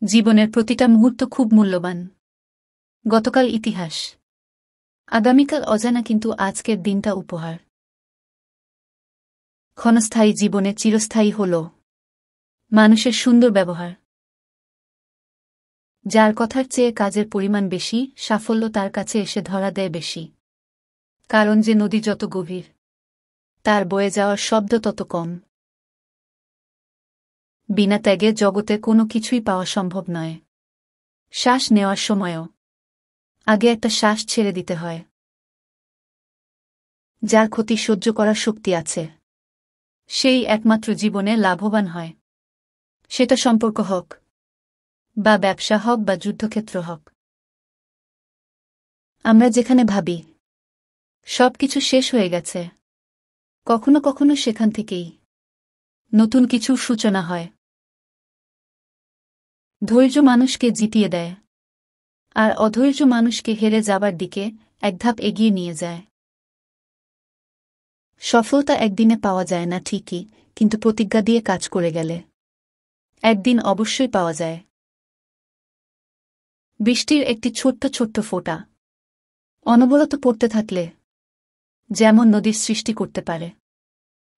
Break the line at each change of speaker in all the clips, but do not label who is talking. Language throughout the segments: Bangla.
জীবনের প্রতিটা মুহূর্ত খুব মূল্যবান। গতকাল ইতিহাস, আগামীকাল অজানা, কিন্তু আজকের দিনটা উপহার। ক্ষণস্থায়ী জীবনে চিরস্থায়ী হল মানুষের সুন্দর ব্যবহার। যার কথার চেয়ে কাজের পরিমাণ বেশি, সাফল্য তার কাছে এসে ধরা দেয় বেশি। কারণ যে নদী যত গভীর, তার বয়ে যাওয়ার শব্দ তত কম। বিনা ত্যাগে জগতে কোনো কিছুই পাওয়া সম্ভব নয়। শ্বাস নেওয়ার সময়ও আগে একটা শ্বাস ছেড়ে দিতে হয়। যার ক্ষতি সহ্য করার শক্তি আছে, সেই একমাত্র জীবনে লাভবান হয়। সেটা সম্পর্ক হোক, বা ব্যবসা হোক, বা যুদ্ধক্ষেত্র হোক। আমরা যেখানে ভাবি সবকিছু শেষ হয়ে গেছে, কখনো কখনো সেখান থেকেই নতুন কিছুর সূচনা হয়। ধৈর্য মানুষকে জিতিয়ে দেয়, আর অধৈর্য মানুষকে হেরে যাবার দিকে এক ধাপ এগিয়ে নিয়ে যায়। সফলতা একদিনে পাওয়া যায় না ঠিকই, কিন্তু প্রতিজ্ঞা দিয়ে কাজ করে গেলে একদিন অবশ্যই পাওয়া যায়। বৃষ্টির একটি ছোট্ট ছোট্ট ফোঁটা অনবরত পড়তে থাকলে যেমন নদীর সৃষ্টি করতে পারে,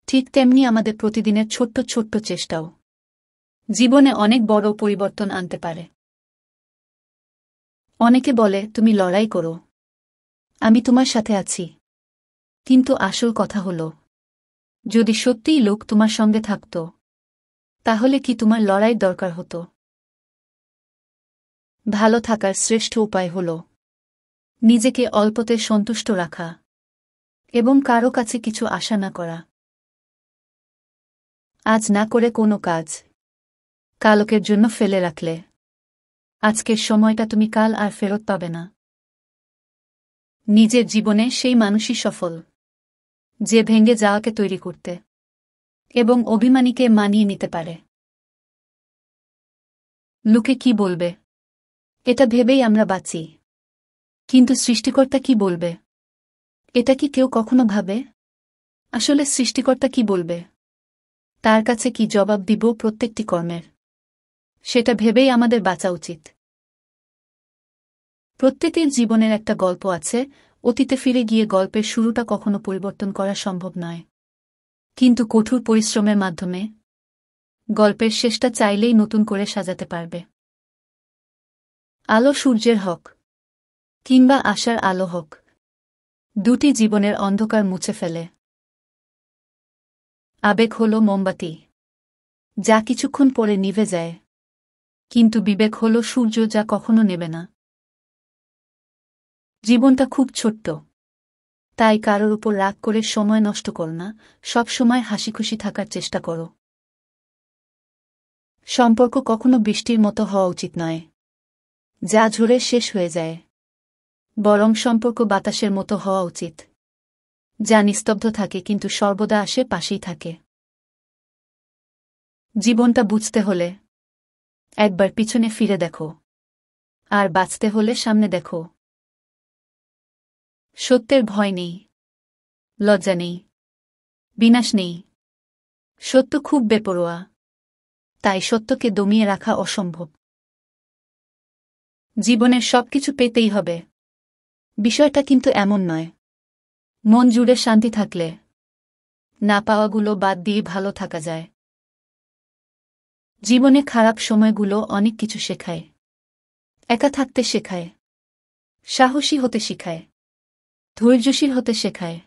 ঠিক তেমনি আমাদের প্রতিদিনের ছোট্ট ছোট্ট চেষ্টাও জীবনে অনেক বড় পরিবর্তন আনতে পারে। অনেকে বলে, তুমি লড়াই করো, আমি তোমার সাথে আছি। কিন্তু আসল কথা হল, যদি সত্যিই লোক তোমার সঙ্গে থাকত, তাহলে কি তোমার লড়াই দরকার হতো? ভালো থাকার শ্রেষ্ঠ উপায় হল নিজেকে অল্পতে সন্তুষ্ট রাখা এবং কারো কাছে কিছু আশা না করা। আজ না করে কোনো কাজ কালকের জন্য ফেলে রাখলে আজকের সময়টা তুমি কাল আর ফেরত পাবে না। নিজের জীবনে সেই মানুষই সফল, যে ভেঙে যাওয়াকে তৈরি করতে এবং অভিমানীকে মানিয়ে নিতে পারে। লোকে কি বলবে, এটা ভেবেই আমরা বাঁচি। কিন্তু সৃষ্টিকর্তা কি বলবে, এটা কি কেউ কখনো ভাবে? আসলে সৃষ্টিকর্তা কি বলবে, তার কাছে কি জবাব দিব প্রত্যেকটি কর্মের, সেটা ভেবেই আমাদের বাঁচা উচিত। প্রত্যেকের জীবনের একটা গল্প আছে। অতীতে ফিরে গিয়ে গল্পের শুরুটা কখনো পরিবর্তন করা সম্ভব নয়, কিন্তু কঠোর পরিশ্রমের মাধ্যমে গল্পের শেষটা চাইলেই নতুন করে সাজাতে পারবে। আলো সূর্যের হোক কিংবা আশার আলো হোক, দুটি জীবনের অন্ধকার মুছে ফেলে। আবেগ হল মোমবাতি, যা কিছুক্ষণ পরে নিভে যায়, কিন্তু বিবেক হল সূর্য, যা কখনো নেবে না। জীবনটা খুব ছোট্ট, তাই কারোর উপর রাগ করে সময় নষ্ট করো না। সব সময় হাসিখুশি থাকার চেষ্টা করো। সম্পর্ক কখনো বৃষ্টির মতো হওয়া উচিত নয়, যা ঝরে শেষ হয়ে যায়। বরং সম্পর্ক বাতাসের মতো হওয়া উচিত, যা নিস্তব্ধ থাকে কিন্তু সর্বদা আসে পাশেই থাকে। জীবনটা বুঝতে হলে একবার পিছনে ফিরে দেখো, আর বাঁচতে হলে সামনে দেখো। সত্যের ভয় নেই, লজ্জা নেই, বিনাশ নেই। সত্য খুব বেপরোয়া, তাই সত্যকে দমিয়ে রাখা অসম্ভব। জীবনের সবকিছু পেতেই হবে, বিষয়টা কিন্তু এমন নয়। মন জুড়ে শান্তি থাকলে না পাওয়াগুলো বাদ দিয়ে ভালো থাকা যায়। জীবনে খারাপ সময়গুলো অনেক কিছু শেখায়। একা থাকতে শেখায়, সাহসী হতে শেখায়, ধৈর্যশীল হতে শেখায়,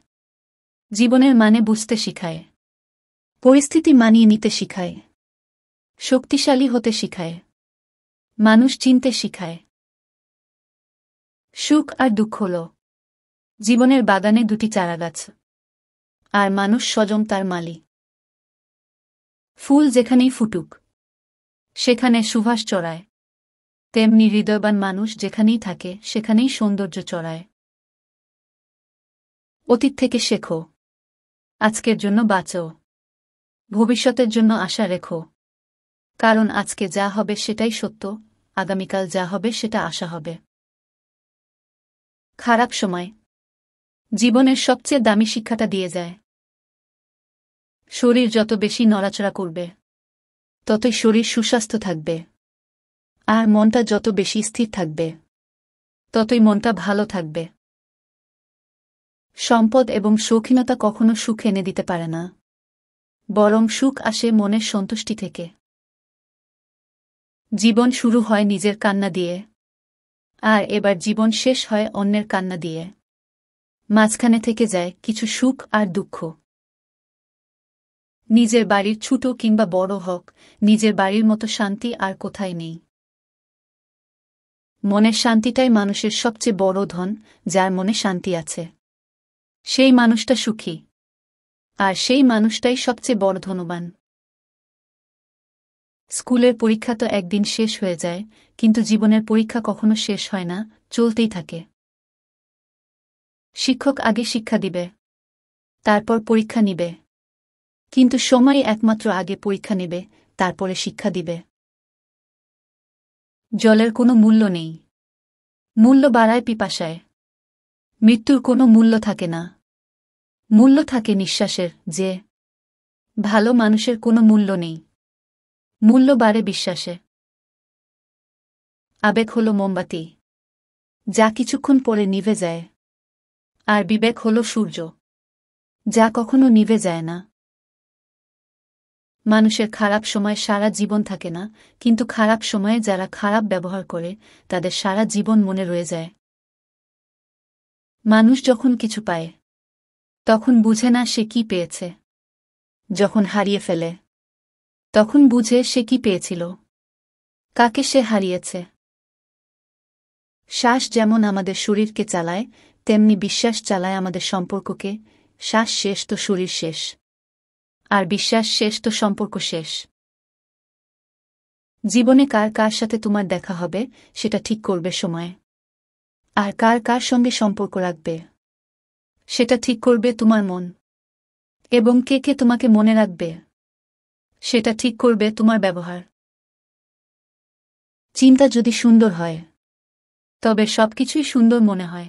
জীবনের মানে বুঝতে শেখায়, পরিস্থিতি মানিয়ে নিতে শেখায়, শক্তিশালী হতে শেখায়, মানুষ চিনতে শেখায়। সুখ আর দুঃখ হল জীবনের বাগানে দুটি চারাগাছ, আর মানুষ স্বয়ং তার মালি। ফুল যেখানেই ফুটুক, সেখানে সুবাস চড়ায়, তেমনি হৃদয়বান মানুষ যেখানেই থাকে সেখানেই সৌন্দর্য চড়ায়। অতীত থেকে শেখো, আজকের জন্য বাঁচো, ভবিষ্যতের জন্য আশা রেখো। কারণ আজকে যা হবে সেটাই সত্য, আগামীকাল যা হবে সেটা আশা হবে। খারাপ সময় জীবনের সবচেয়ে দামি শিক্ষাটা দিয়ে যায়। শরীর যত বেশি নড়াচড়া করবে, ততই শরীর সুস্বাস্থ্য থাকবে, আর মনটা যত বেশি স্থির থাকবে ততই মনটা ভালো থাকবে। সম্পদ এবং শৌখিনতা কখনো সুখ এনে দিতে পারে না, বরং সুখ আসে মনের সন্তুষ্টি থেকে। জীবন শুরু হয় নিজের কান্না দিয়ে, আর এবার জীবন শেষ হয় অন্যের কান্না দিয়ে। মাঝখানে থেকে যায় কিছু সুখ আর দুঃখ। নিজের বাড়ির ছোট কিংবা বড় হোক, নিজের বাড়ির মতো শান্তি আর কোথায় নেই। মনের শান্তিটাই মানুষের সবচেয়ে বড় ধন। যার মনে শান্তি আছে সেই মানুষটা সুখী, আর সেই মানুষটাই সবচেয়ে বড় ধনবান। স্কুলের পরীক্ষা তো একদিন শেষ হয়ে যায়, কিন্তু জীবনের পরীক্ষা কখনো শেষ হয় না, চলতেই থাকে। শিক্ষক আগে শিক্ষা দিবে, তারপর পরীক্ষা নিবে, কিন্তু সময় একমাত্র আগে পরীক্ষা নেবে, তারপরে শিক্ষা দিবে। জলের কোনো মূল্য নেই, মূল্য বাড়ায় পিপাসায়। মৃত্যুর কোনো মূল্য থাকে না, মূল্য থাকে নিঃশ্বাসের। যে ভালো মানুষের কোনো মূল্য নেই, মূল্য বাড়ে বিশ্বাসে। আবেগ হল মোমবাতি, যা কিছুক্ষণ পরে নিভে যায়, আর বিবেক হল সূর্য, যা কখনো নিভে যায় না। মানুষের খারাপ সময় সারা জীবন থাকে না, কিন্তু খারাপ সময়ে যারা খারাপ ব্যবহার করে তাদের সারা জীবন মনে রয়ে যায়। মানুষ যখন কিছু পায় তখন বুঝে না সে কি পেয়েছে, যখন হারিয়ে ফেলে তখন বুঝে সে কি পেয়েছিল, কাকে সে হারিয়েছে। শ্বাস যেমন আমাদের শরীরকে চালায়, তেমনি বিশ্বাস চালায় আমাদের সম্পর্ককে। শ্বাস শেষ তো শরীর শেষ, আর বিশ্বাস শেষ তো সম্পর্ক শেষ। জীবনে কার কার সাথে তোমার দেখা হবে সেটা ঠিক করবে সময়, আর কার কার সঙ্গে সম্পর্ক রাখবে সেটা ঠিক করবে তোমার মন। এবং কে কে তোমাকে মনে রাখবে সেটা ঠিক করবে তোমার ব্যবহার। চিন্তা যদি সুন্দর হয় তবে সবকিছুই সুন্দর মনে হয়।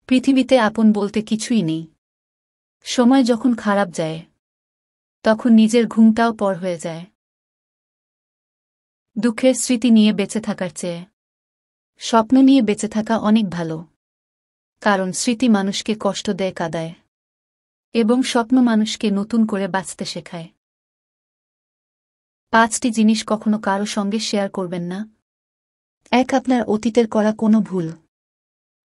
পৃথিবীতে আপন বলতে কিছুই নেই। সময় যখন খারাপ যায় তখন নিজের ঘুমটাও পর হয়ে যায়। দুঃখের স্মৃতি নিয়ে বেঁচে থাকার চেয়ে স্বপ্ন নিয়ে বেঁচে থাকা অনেক ভালো, কারণ স্মৃতি মানুষকে কষ্ট দেয়, কাঁদায়, এবং স্বপ্ন মানুষকে নতুন করে বাঁচতে শেখায়। 5টি জিনিস কখনো কারো সঙ্গে শেয়ার করবেন না। 1. আপনার অতীতের করা কোনো ভুল।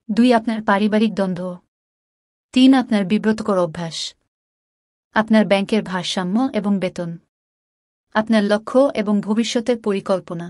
2. আপনার পারিবারিক দ্বন্দ্ব। 3. আপনার বিব্রতকর অভ্যাস। আপনার ব্যাংকের ভারসাম্য এবং বেতন। আপনার লক্ষ্য এবং ভবিষ্যতের পরিকল্পনা।